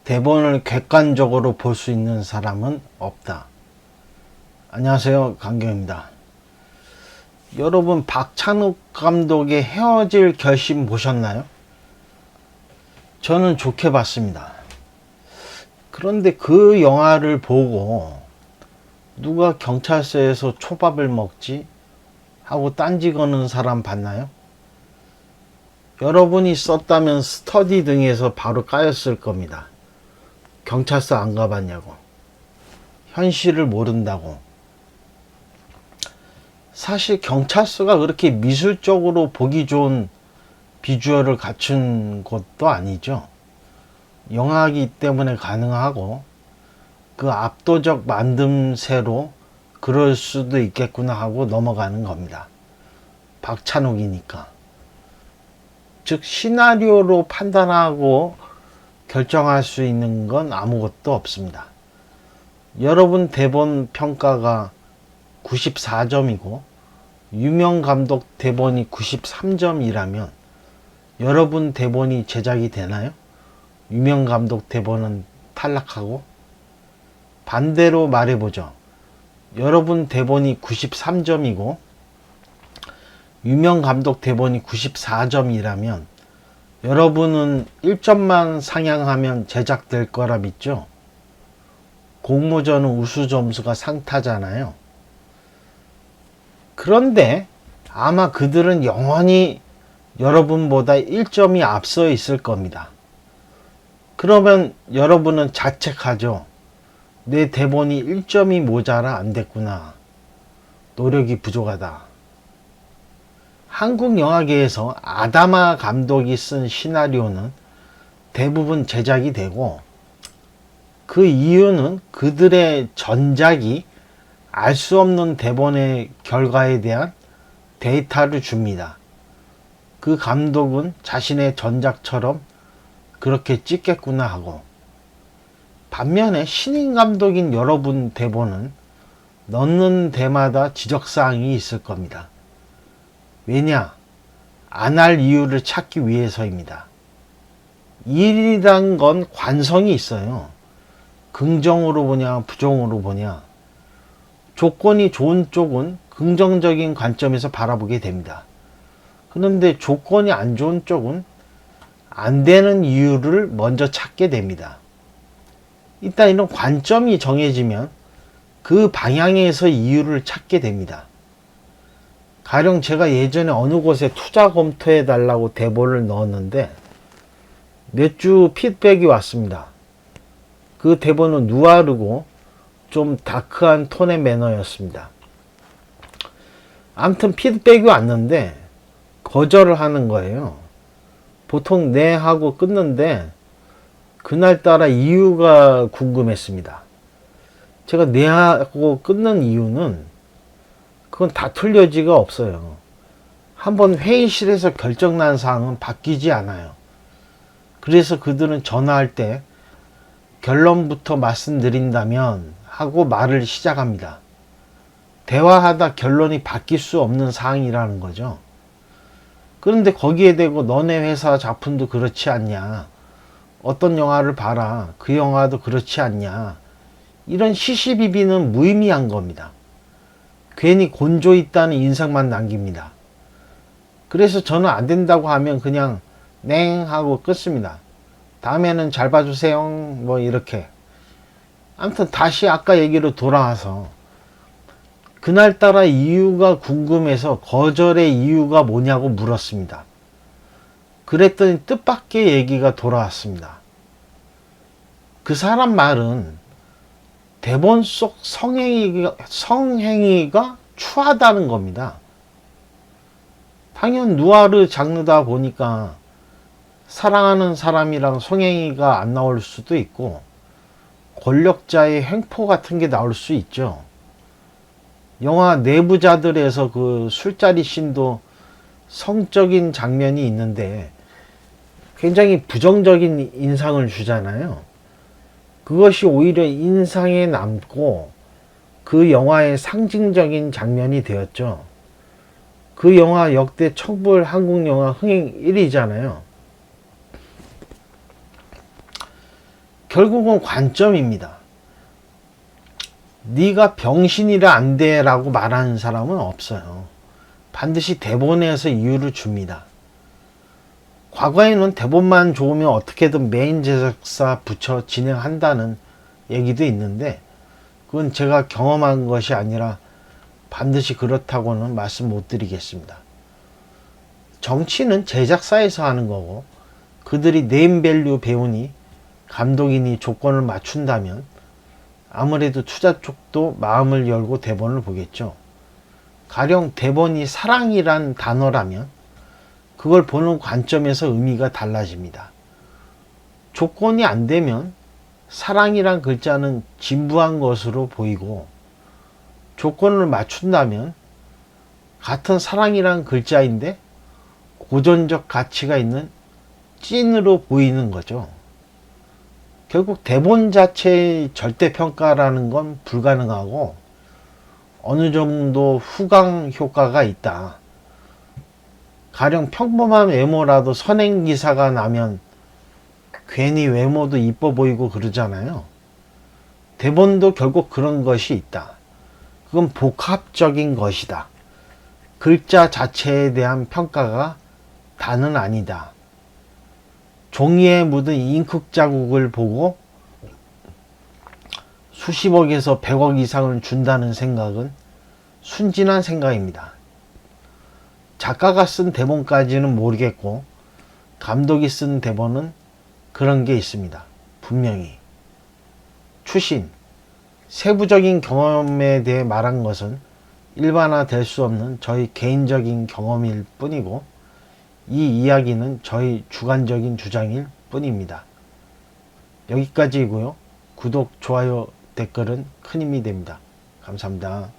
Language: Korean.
대본을 객관적으로 볼 수 있는 사람은 없다. 안녕하세요, 강경입니다. 여러분, 박찬욱 감독의 헤어질 결심 보셨나요? 저는 좋게 봤습니다. 그런데 그 영화를 보고 누가 경찰서에서 초밥을 먹지? 하고 딴지 거는 사람 봤나요? 여러분이 썼다면 스터디 등에서 바로 까였을 겁니다. 경찰서 안 가봤냐고, 현실을 모른다고. 사실 경찰서가 그렇게 미술적으로 보기 좋은 비주얼을 갖춘 것도 아니죠. 영화이기 때문에 가능하고, 그 압도적 만듦새로 그럴 수도 있겠구나 하고 넘어가는 겁니다. 박찬욱이니까. 즉 시나리오로 판단하고 결정할 수 있는 건 아무것도 없습니다. 여러분 대본 평가가 94점이고 유명 감독 대본이 93점이라면 여러분 대본이 제작이 되나요? 유명 감독 대본은 탈락하고? 반대로 말해보죠. 여러분 대본이 93점이고 유명 감독 대본이 94점이라면 여러분은 1점만 상향하면 제작될 거라 믿죠? 공모전은 우수 점수가 상타잖아요. 그런데 아마 그들은 영원히 여러분보다 1점이 앞서 있을 겁니다. 그러면 여러분은 자책하죠. 내 대본이 1점이 모자라 안 됐구나. 노력이 부족하다. 한국 영화계에서 아다마 감독이 쓴 시나리오는 대부분 제작이 되고, 그 이유는 그들의 전작이 알 수 없는 대본의 결과에 대한 데이터를 줍니다. 그 감독은 자신의 전작처럼 그렇게 찍겠구나 하고. 반면에 신인 감독인 여러분 대본은 넣는 데마다 지적사항이 있을 겁니다. 왜냐? 안 할 이유를 찾기 위해서입니다. 일이란 건 관성이 있어요. 긍정으로 보냐, 부정으로 보냐. 조건이 좋은 쪽은 긍정적인 관점에서 바라보게 됩니다. 그런데 조건이 안 좋은 쪽은 안 되는 이유를 먼저 찾게 됩니다. 일단 이런 관점이 정해지면 그 방향에서 이유를 찾게 됩니다. 가령 제가 예전에 어느 곳에 투자 검토해 달라고 대본을 넣었는데 몇 주 피드백이 왔습니다. 그 대본은 누아르고 좀 다크한 톤의 매너였습니다. 아무튼 피드백이 왔는데 거절을 하는 거예요. 보통 네 하고 끊는데 그날따라 이유가 궁금했습니다. 제가 네 하고 끊는 이유는 그건 다툴 여지가 없어요. 한번 회의실에서 결정난 사항은 바뀌지 않아요. 그래서 그들은 전화할 때 결론부터 말씀드린다면 하고 말을 시작합니다. 대화하다 결론이 바뀔 수 없는 사항이라는 거죠. 그런데 거기에 대고 너네 회사 작품도 그렇지 않냐. 어떤 영화를 봐라. 그 영화도 그렇지 않냐. 이런 시시비비는 무의미한 겁니다. 괜히 곤조 있다는 인상만 남깁니다. 그래서 저는 안 된다고 하면 그냥 냉 하고 끊습니다. 다음에는 잘 봐주세요. 뭐 이렇게. 아무튼 다시 아까 얘기로 돌아와서 그날따라 이유가 궁금해서 거절의 이유가 뭐냐고 물었습니다. 그랬더니 뜻밖의 얘기가 돌아왔습니다. 그 사람 말은 대본 속 성행위가 추하다는 겁니다. 당연 누아르 장르다 보니까 사랑하는 사람이랑 성행위가 안 나올 수도 있고 권력자의 횡포 같은 게 나올 수 있죠. 영화 내부자들에서 그 술자리 씬도 성적인 장면이 있는데 굉장히 부정적인 인상을 주잖아요. 그것이 오히려 인상에 남고 그 영화의 상징적인 장면이 되었죠. 그 영화 역대 척불 한국 영화 흥행 1위잖아요. 결국은 관점입니다. 네가 병신이라 안 돼 라고 말하는 사람은 없어요. 반드시 대본에서 이유를 줍니다. 과거에는 대본만 좋으면 어떻게든 메인 제작사 붙여 진행한다는 얘기도 있는데, 그건 제가 경험한 것이 아니라 반드시 그렇다고는 말씀 못 드리겠습니다. 정치는 제작사에서 하는 거고, 그들이 네임밸류 배우니 감독이니 조건을 맞춘다면 아무래도 투자 쪽도 마음을 열고 대본을 보겠죠. 가령 대본이 사랑이란 단어라면 그걸 보는 관점에서 의미가 달라집니다. 조건이 안 되면 사랑이란 글자는 진부한 것으로 보이고, 조건을 맞춘다면 같은 사랑이란 글자인데 고전적 가치가 있는 찐으로 보이는 거죠. 결국 대본 자체의 절대평가라는 건 불가능하고 어느 정도 후광 효과가 있다. 가령 평범한 외모라도 선행기사가 나면 괜히 외모도 이뻐 보이고 그러잖아요. 대본도 결국 그런 것이 있다. 그건 복합적인 것이다. 글자 자체에 대한 평가가 다는 아니다. 종이에 묻은 잉크 자국을 보고 수십억에서 100억 이상을 준다는 생각은 순진한 생각입니다. 작가가 쓴 대본까지는 모르겠고, 감독이 쓴 대본은 그런 게 있습니다. 분명히. 추신, 세부적인 경험에 대해 말한 것은 일반화될 수 없는 저희 개인적인 경험일 뿐이고, 이 이야기는 저희 주관적인 주장일 뿐입니다. 여기까지이고요. 구독, 좋아요, 댓글은 큰 힘이 됩니다. 감사합니다.